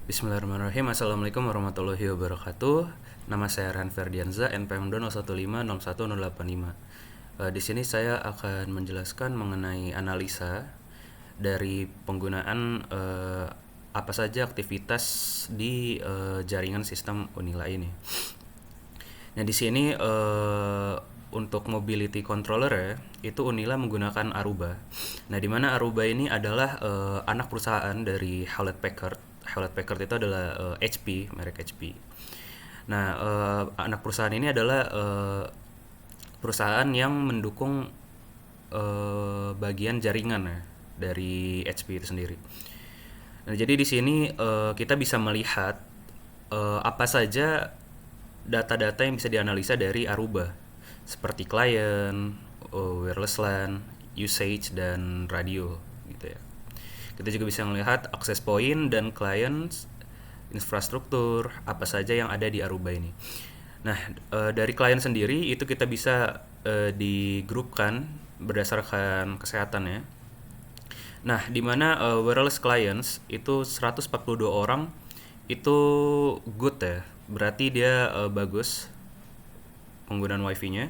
Bismillahirrahmanirrahim. Assalamualaikum warahmatullahi wabarakatuh. Nama saya Ran Ferdianza, NPM 01501085. Di sini saya akan menjelaskan mengenai analisa dari penggunaan apa saja aktivitas di jaringan sistem Unila ini. Nah, di sini untuk mobility controller ya, itu Unila menggunakan Aruba. Nah, di mana Aruba ini adalah anak perusahaan dari Hewlett Packard. Hewlett Packard itu adalah HP, merek HP. Nah, anak perusahaan ini adalah perusahaan yang mendukung bagian jaringan ya dari HP itu sendiri. Nah, jadi di sini kita bisa melihat apa saja data-data yang bisa dianalisa dari Aruba, seperti klien, wireless LAN, usage, dan radio, gitu ya. Kita juga bisa melihat access point dan client infrastruktur apa saja yang ada di Aruba ini. Nah, dari klien sendiri itu kita bisa digrupkan berdasarkan kesehatan ya. Nah, di mana wireless clients itu 142 orang itu good ya. Berarti dia bagus penggunaan wifi-nya.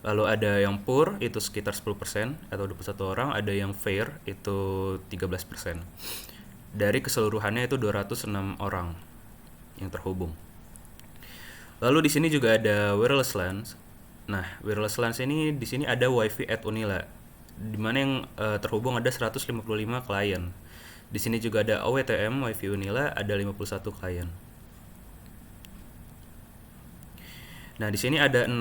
Lalu ada yang poor itu sekitar 10% atau 21 orang, ada yang fair itu 13%. Dari keseluruhannya itu 206 orang yang terhubung. Lalu di sini juga ada wireless LAN. Nah, wireless LAN ini di sini ada WiFi at Unila, di mana yang terhubung ada 155 klien. Di sini juga ada OWTM WiFi Unila, ada 51 klien. Nah, di sini ada 6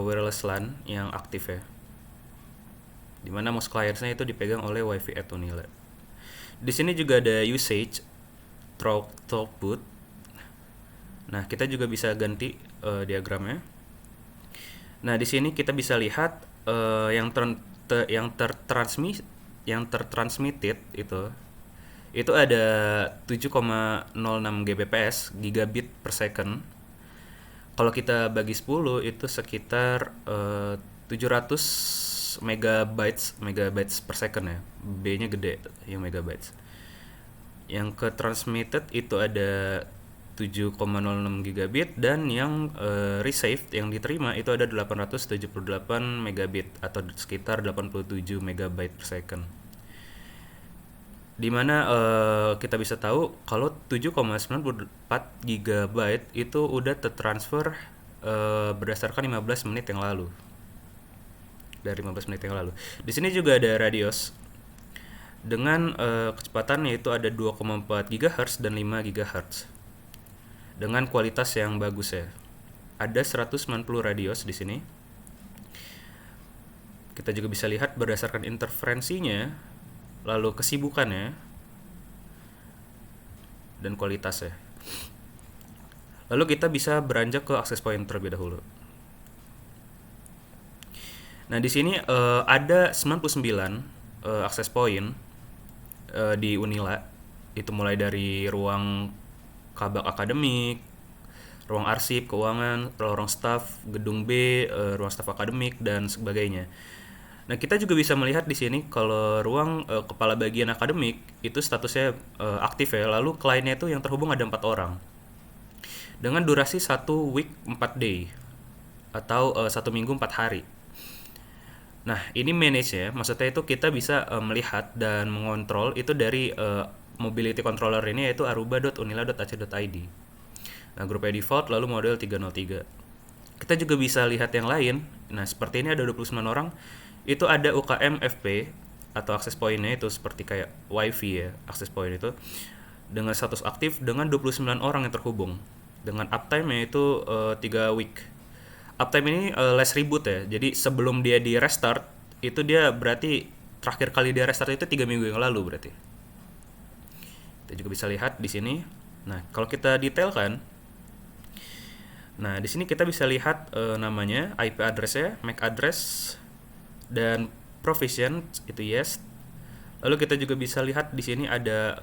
wireless LAN yang aktif ya. Di mana most clients-nya itu dipegang oleh WiFi at Unila. Di sini juga ada usage throughput. Nah, kita juga bisa ganti diagramnya. Nah, di sini kita bisa lihat yang tertransmitted itu ada 7,06 Gbps gigabit per second. Kalau kita bagi 10 itu sekitar 700 megabytes per second ya. B-nya gede yang megabytes. Yang ke transmitted itu ada 7,06 gigabit, dan yang received yang diterima itu ada 878 megabit atau sekitar 87 megabyte per second. Dimana kita bisa tahu kalau 7,94 GB itu udah tertransfer berdasarkan 15 menit yang lalu. Dari 15 menit yang lalu. Di sini juga ada radios dengan kecepatan yaitu ada 2,4 GHz dan 5 GHz. Dengan kualitas yang bagus ya. Ada 190 radios di sini. Kita juga bisa lihat berdasarkan interferensinya, lalu kesibukannya, dan kualitasnya. Lalu kita bisa beranjak ke access point terlebih dahulu. Nah, di sini ada 99 access point di Unila. Itu mulai dari ruang kabak akademik, ruang arsip, keuangan, ruang staff, gedung B, ruang staff akademik, dan sebagainya. Nah, kita juga bisa melihat di sini kalau ruang kepala bagian akademik itu statusnya aktif ya. Lalu kliennya itu yang terhubung ada 4 orang. Dengan durasi 1 week 4 day atau 1 minggu 4 hari. Nah, ini manage ya. Maksudnya itu kita bisa melihat dan mengontrol itu dari mobility controller ini, yaitu aruba.unila.ac.id. Nah, grupnya default lalu model 303. Kita juga bisa lihat yang lain. Nah, seperti ini ada 29 orang. Itu ada UKM FP atau access point-nya itu seperti kayak wifi ya, access point itu dengan status aktif dengan 29 orang yang terhubung. Dengan uptime-nya itu 3 week. Uptime ini less reboot ya. Jadi sebelum dia di restart itu dia berarti terakhir kali dia restart itu 3 minggu yang lalu berarti. Kita juga bisa lihat di sini. Nah, kalau kita detailkan, nah di sini kita bisa lihat namanya, IP address-nya, MAC address, dan provision itu yes. Lalu kita juga bisa lihat di sini ada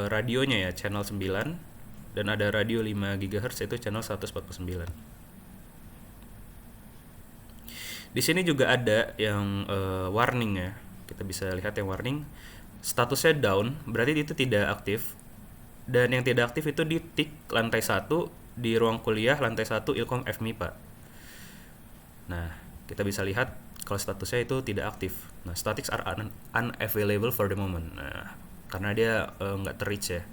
radionya ya, channel 9, dan ada radio 5 GHz itu channel 149. Di sini juga ada yang warning ya. Kita bisa lihat yang warning statusnya down, berarti itu tidak aktif. Dan yang tidak aktif itu di TIK lantai 1 di ruang kuliah lantai 1 Ilkom FMIPA. Nah, kita bisa lihat kalau statusnya itu tidak aktif. Nah, statics are unavailable for the moment. Nah, karena dia nggak terreach ya.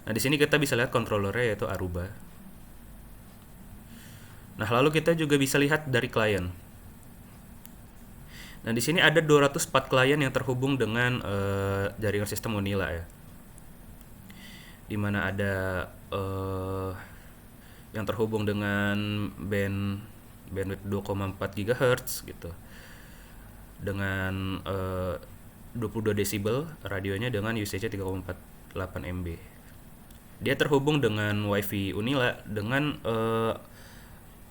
Nah, di sini kita bisa lihat controllernya yaitu Aruba. Nah, lalu kita juga bisa lihat dari klien. Nah, di sini ada 204 klien yang terhubung dengan jaringan sistem Unila ya. Di mana ada yang terhubung dengan bandwidth 2,4 GHz gitu. Dengan 22 desibel radionya dengan usage-nya 3,48 MB. Dia terhubung dengan WiFi Unila dengan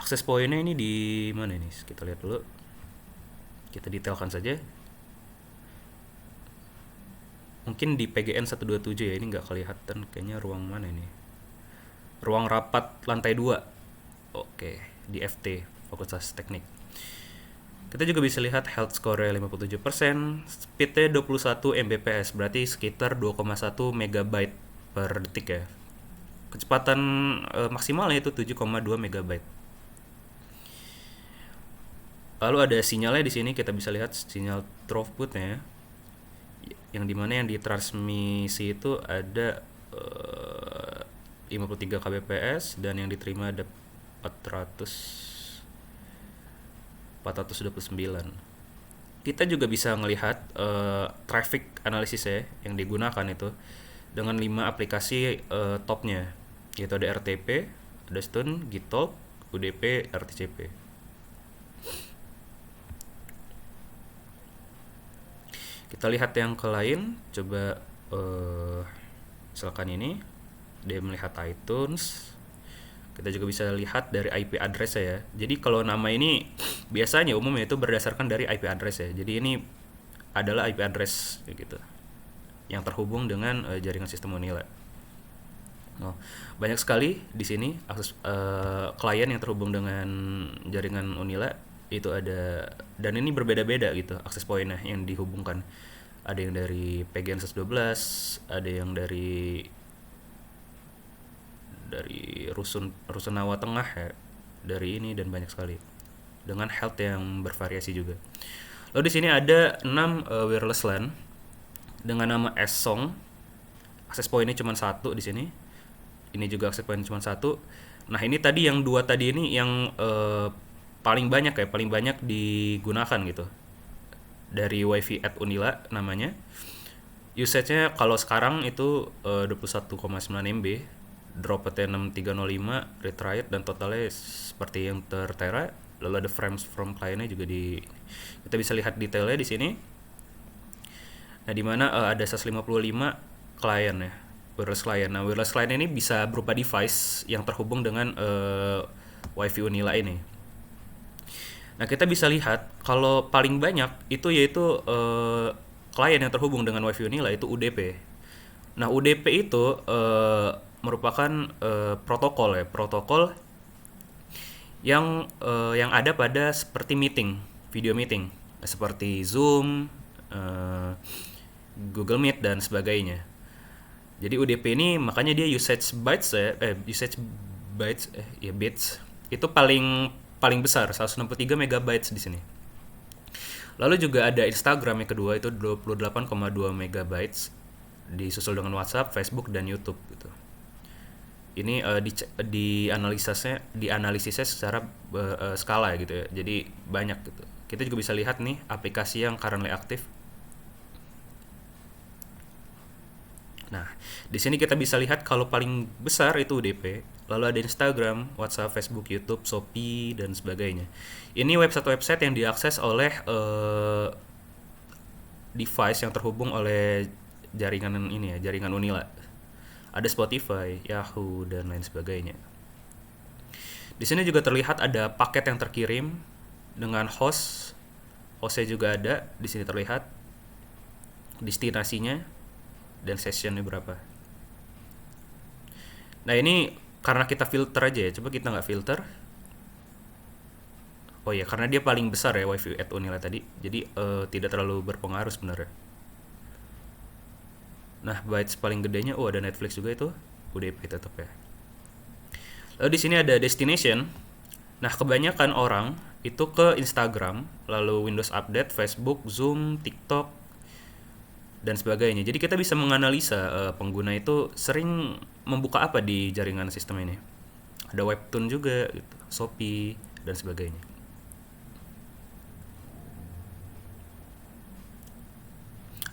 akses poinnya ini di mana ini? Kita lihat dulu. Kita detailkan saja. Mungkin di PGN 127 ya, ini nggak kelihatan kayaknya ruang mana ini. Ruang rapat lantai 2. Oke, di FT, Fakultas Teknik. Kita juga bisa lihat health score 57%, speednya 21 Mbps, berarti sekitar 2,1 MB per detik ya. Kecepatan maksimalnya itu 7,2 MB. Lalu ada sinyalnya di sini, kita bisa lihat sinyal throughputnya, yang dimana yang ditransmisi itu ada 53 kbps dan yang diterima ada 429. Kita juga bisa melihat traffic analysis ya yang digunakan itu dengan 5 aplikasi topnya, yaitu ada RTP, ada Stun, Gitalk, UDP, RTCP. Kita lihat yang ke lain, coba misalkan ini dia melihat iTunes. Kita juga bisa lihat dari IP address ya. Jadi kalau nama ini biasanya umumnya itu berdasarkan dari IP address ya. Jadi ini adalah IP address gitu yang terhubung dengan jaringan sistem Unila. Oh, banyak sekali di sini akses klien yang terhubung dengan jaringan Unila itu ada, dan ini berbeda-beda gitu akses poinnya yang dihubungkan. Ada yang dari PGN 112, ada yang dari Rusunawa Tengah ya, dari ini, dan banyak sekali dengan health yang bervariasi juga. Lalu di sini ada 6 wireless LAN dengan nama S-Song. Akses poinnya cuma 1 di sini. Ini juga akses poinnya cuma 1. Nah, ini tadi yang 2 tadi ini yang paling banyak digunakan gitu. Dari WiFi at Unila namanya. Usage-nya kalau sekarang itu 21,9 MB. Dropletnya 6305, read write, dan totalnya seperti yang tertera. Lalu ada frames from client-nya juga kita bisa lihat detailnya di sini. Nah, di mana ada 155 klien ya, wireless client. Nah, wireless client ini bisa berupa device yang terhubung dengan WiFi Unila ini. Nah, kita bisa lihat kalau paling banyak itu yaitu klien yang terhubung dengan WiFi Unila itu UDP. Nah, UDP itu merupakan protokol yang ada pada seperti video meeting, seperti Zoom, Google Meet dan sebagainya. Jadi UDP ini makanya dia usage bytes itu paling besar, 163 MB di sini. Lalu juga ada Instagram yang kedua itu 28,2 MB, disusul dengan WhatsApp, Facebook, dan YouTube gitu. Ini dianalisisnya secara skala gitu ya. Jadi banyak gitu. Kita juga bisa lihat nih aplikasi yang currently aktif. Nah, di sini kita bisa lihat kalau paling besar itu UDP, lalu ada Instagram, WhatsApp, Facebook, YouTube, Shopee, dan sebagainya. Ini website yang diakses oleh device yang terhubung oleh jaringan ini ya, jaringan Unila. Ada Spotify, Yahoo, dan lain sebagainya. Di sini juga terlihat ada paket yang terkirim dengan hostnya juga ada di sini terlihat, destinasinya, dan sessionnya berapa. Nah, ini karena kita filter aja ya, coba kita nggak filter. Oh ya, karena dia paling besar ya WiFi at Unila tadi, jadi tidak terlalu berpengaruh sebenarnya. Nah, bytes paling gedenya ada Netflix juga itu UDP tetap ya. Lalu di sini ada destination. Nah, kebanyakan orang itu ke Instagram, lalu Windows Update, Facebook, Zoom, TikTok, dan sebagainya. Jadi kita bisa menganalisa pengguna itu sering membuka apa di jaringan sistem ini. Ada Webtoon juga, gitu, Shopee, dan sebagainya.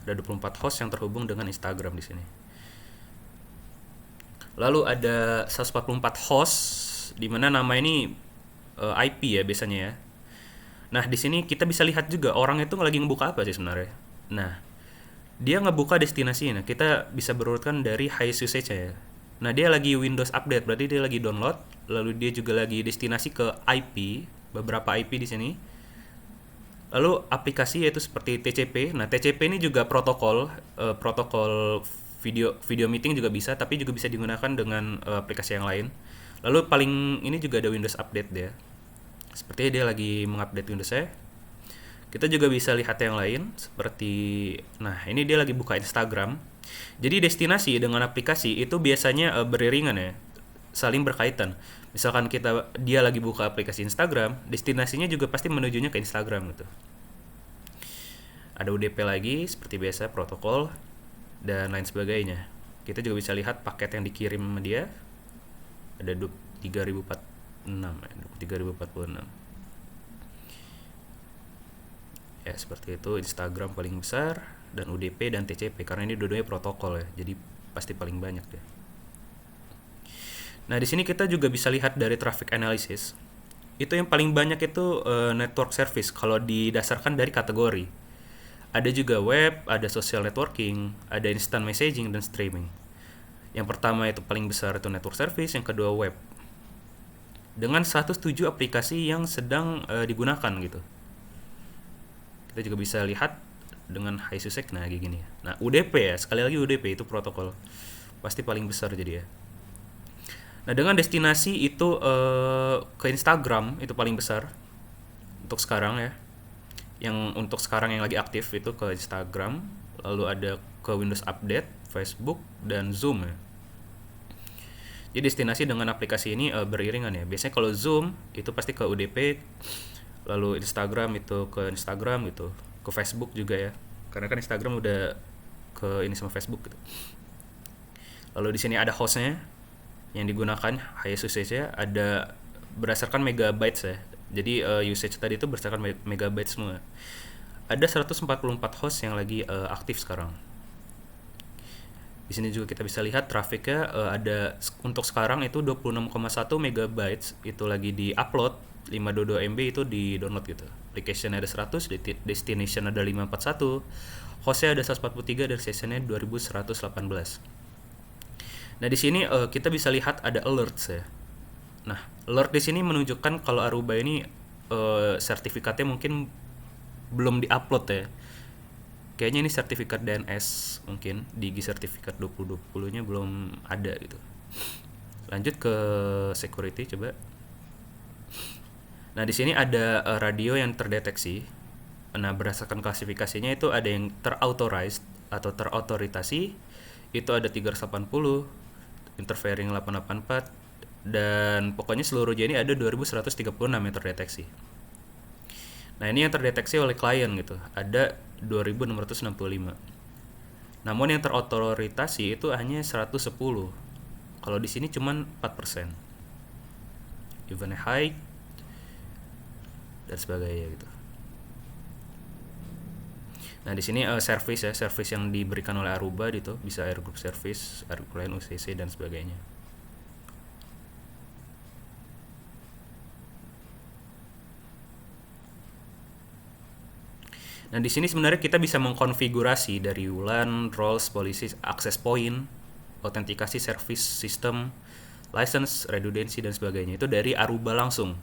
Ada 24 host yang terhubung dengan Instagram di sini. Lalu ada 144 host di mana nama ini IP ya biasanya ya. Nah, di sini kita bisa lihat juga orang itu lagi ngebuka apa sih sebenarnya. Nah, dia ngebuka destinasi. Nah, kita bisa berurutkan dari highest usage ya. Nah, dia lagi Windows Update, berarti dia lagi download. Lalu dia juga lagi destinasi ke IP, beberapa IP di sini. Lalu aplikasi yaitu seperti TCP. Nah, TCP ini juga protokol video meeting juga bisa, tapi juga bisa digunakan dengan aplikasi yang lain. Lalu paling ini juga ada Windows Update dia. Sepertinya dia lagi mengupdate Windows-nya. Kita juga bisa lihat yang lain seperti ini dia lagi buka Instagram. Jadi destinasi dengan aplikasi itu biasanya beriringan ya, saling berkaitan. Misalkan dia lagi buka aplikasi Instagram, destinasinya juga pasti menujunya ke Instagram gitu. Ada UDP lagi seperti biasa, protokol dan lain sebagainya. Kita juga bisa lihat paket yang dikirim sama dia. Ada 3046. Ya, seperti itu. Instagram paling besar dan UDP dan TCP karena ini dua-duanya protokol ya. Jadi pasti paling banyak ya. Nah, di sini kita juga bisa lihat dari traffic analysis. Itu yang paling banyak itu network service kalau didasarkan dari kategori. Ada juga web, ada social networking, ada instant messaging dan streaming. Yang pertama itu paling besar itu network service, yang kedua web. Dengan 107 aplikasi yang sedang digunakan gitu. Kita juga bisa lihat dengan high usage kayak gini. Nah, UDP ya, sekali lagi UDP itu protokol. Pasti paling besar jadi ya. Nah, dengan destinasi itu ke Instagram itu paling besar untuk sekarang ya. Yang untuk sekarang yang lagi aktif itu ke Instagram, lalu ada ke Windows Update, Facebook, dan Zoom ya. Jadi destinasi dengan aplikasi ini beriringan ya. Biasanya kalau Zoom itu pasti ke UDP, lalu Instagram itu ke Instagram gitu, ke Facebook juga ya. Karena kan Instagram udah ke ini sama Facebook gitu. Lalu di sini ada hostnya yang digunakan, highest usage-nya ada berdasarkan megabytes ya. Jadi usage tadi itu berdasarkan megabytes semua. Ada 144 host yang lagi aktif sekarang. Di sini juga kita bisa lihat trafiknya ada untuk sekarang itu 26,1 megabytes itu lagi di-upload, 522 MB itu di-download gitu. Application ada 100, destination ada 541, hostnya ada 143 dan sessionnya 2118. Nah, di sini kita bisa lihat ada alerts ya. Nah, alert di sini menunjukkan kalau Aruba ini sertifikatnya mungkin belum di-upload ya. Kayaknya ini sertifikat DNS, mungkin Digi sertifikat 2020-nya belum ada gitu. Lanjut ke security coba. Nah, di sini ada radio yang terdeteksi. Nah, berdasarkan klasifikasinya itu ada yang terauthorized atau terotoritasi, itu ada 380, interfering 884, dan pokoknya seluruh jadi ada 2136 yang terdeteksi. Nah, ini yang terdeteksi oleh klien gitu, ada 2665. Namun yang terotoritasi itu hanya 110. Kalau di sini cuman 4%. Even high dan sebagainya gitu. Nah, di sini service ya, service yang diberikan oleh Aruba gitu, bisa air group service, air client UCC dan sebagainya. Nah, di sini sebenarnya kita bisa mengkonfigurasi dari WLAN, roles, policy, access point, autentikasi service system, license, redundancy dan sebagainya. Itu dari Aruba langsung.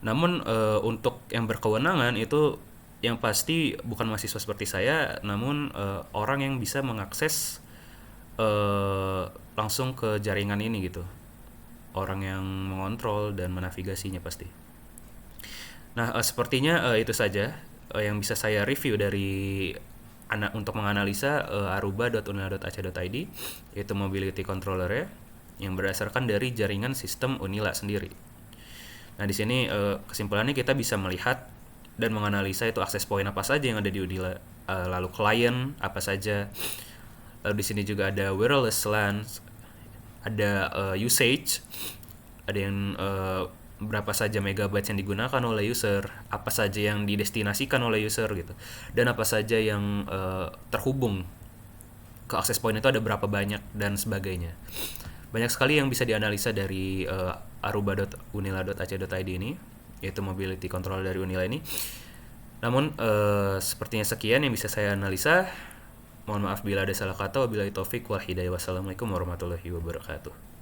Namun untuk yang berkewenangan itu yang pasti bukan mahasiswa seperti saya, namun orang yang bisa mengakses langsung ke jaringan ini gitu. Orang yang mengontrol dan menavigasinya pasti. Nah, sepertinya itu saja yang bisa saya review dari untuk menganalisa aruba.unila.ac.id, yaitu mobility controller ya, yang berdasarkan dari jaringan sistem Unila sendiri. Nah, di sini kesimpulannya kita bisa melihat dan menganalisa itu akses point apa saja yang ada di Unila, lalu klien apa saja. Lalu di sini juga ada wireless LAN, ada usage, ada yang berapa saja megabytes yang digunakan oleh user, apa saja yang didestinasikan oleh user gitu, dan apa saja yang terhubung ke akses point itu ada berapa banyak dan sebagainya. Banyak sekali yang bisa dianalisa dari aruba.unila.ac.id ini, yaitu mobility control dari Unila ini. Namun sepertinya sekian yang bisa saya analisa. Mohon maaf bila ada salah kata. Wabillahi taufik wal hidayah. Wassalamualaikum warahmatullahi wabarakatuh.